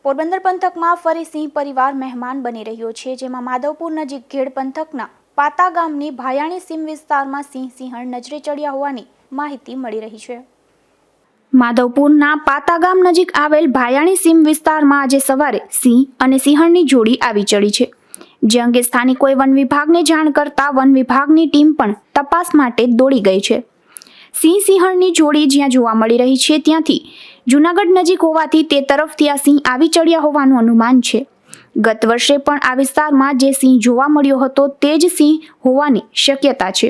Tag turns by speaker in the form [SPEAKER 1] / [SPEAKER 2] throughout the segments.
[SPEAKER 1] પોરબંદર પંથકમાં ફરી સિંહ પરિવાર મહેમાન બની રહ્યો છે, જેમાં માધવપુર નજીક ઘેડ પંથકના પાતા ગામની ભાયાણી સીમ વિસ્તારમાં સિંહણ નજરે ચડ્યા હોવાની માહિતી મળી રહી છે. માધવપુરના પાતા ગામ નજીક આવેલ ભાયાણી સીમ વિસ્તારમાં આજે સવારે સિંહ અને સિંહણની જોડી આવી ચડી છે, જે અંગે સ્થાનિકોએ વન વિભાગને જાણ કરતા વન વિભાગની ટીમ પણ તપાસ માટે દોડી ગઈ છે. સિંહણની જોડી જ્યાં જોવા મળી રહી છે ત્યાંથી જૂનાગઢ નજીક હોવાથી તે તરફથી આ સિંહ આવી ચડ્યા હોવાનું અનુમાન છે. ગત વર્ષે પણ આ વિસ્તારમાં જે સિંહ જોવા મળ્યો હતો તે જ સિંહ હોવાની શક્યતા છે.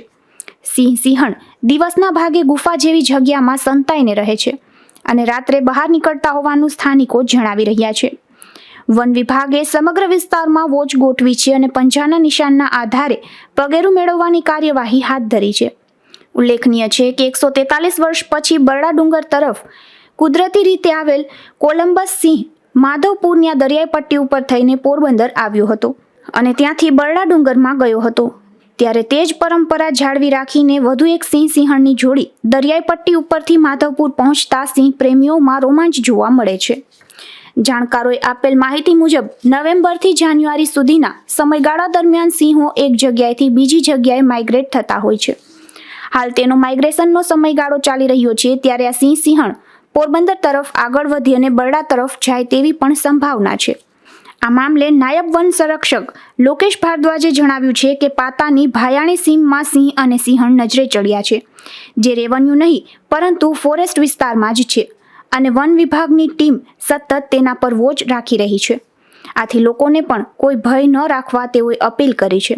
[SPEAKER 1] સિંહણ દિવસના ભાગે ગુફા જેવી જગ્યામાં સંતાઈને રહે છે અને રાત્રે બહાર નીકળતા હોવાનું સ્થાનિકો જણાવી રહ્યા છે. વન વિભાગે સમગ્ર વિસ્તારમાં વોચ ગોઠવી છે અને પંજાના નિશાનના આધારે પગેરું મેળવવાની કાર્યવાહી હાથ ધરી છે. ઉલ્લેખનીય છે કે 143 વર્ષ પછી બરડા ડુંગર તરફ કુદરતી રીતે આવેલ કોલંબસ સિંહ માધવપુરની દરિયાઈ પટ્ટી ઉપર થઈને પોરબંદર આવ્યો હતો અને ત્યાંથી બરડા ડુંગરમાં ગયો હતો. ત્યારે તે જ પરંપરા જાળવી રાખીને વધુ એક સિંહણની જોડી દરિયાઈ પટ્ટી ઉપરથી માધવપુર પહોંચતા સિંહ પ્રેમીઓમાં રોમાંચ જોવા મળે છે. જાણકારોએ આપેલ માહિતી મુજબ નવેમ્બરથી જાન્યુઆરી સુધીના સમયગાળા દરમિયાન સિંહો એક જગ્યાએથી બીજી જગ્યાએ માઇગ્રેટ થતા હોય છે. હાલ તેનો માઇગ્રેશનનો સમયગાળો ચાલી રહ્યો છે, ત્યારે આ સિંહણ પોરબંદર તરફ આગળ વધી અને બરડા તરફ જાય તેવી પણ સંભાવના છે. આ મામલે નાયબ વન સંરક્ષક લોકેશ ભારદ્વાજે જણાવ્યું છે કે પાતાની ભાયાણી સીમમાં સિંહ અને સિંહણ નજરે ચડ્યા છે, જે રેવન્યુ નહીં પરંતુ ફોરેસ્ટ વિસ્તારમાં જ છે અને વન વિભાગની ટીમ સતત તેના પર વોચ રાખી રહી છે. આથી લોકોને પણ કોઈ ભય ન રાખવા તેઓએ અપીલ કરી છે.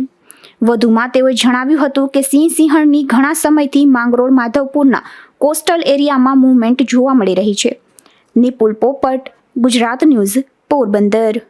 [SPEAKER 1] વધુમાં તેઓએ જણાવ્યું હતું કે સિંહણની ઘણા સમયથી માંગરોળ માધવપુરના કોસ્ટલ એરિયામાં મૂવમેન્ટ જોવા મળી રહી છે. નિપુલ પોપટ, ગુજરાત ન્યૂઝ, પોરબંદર.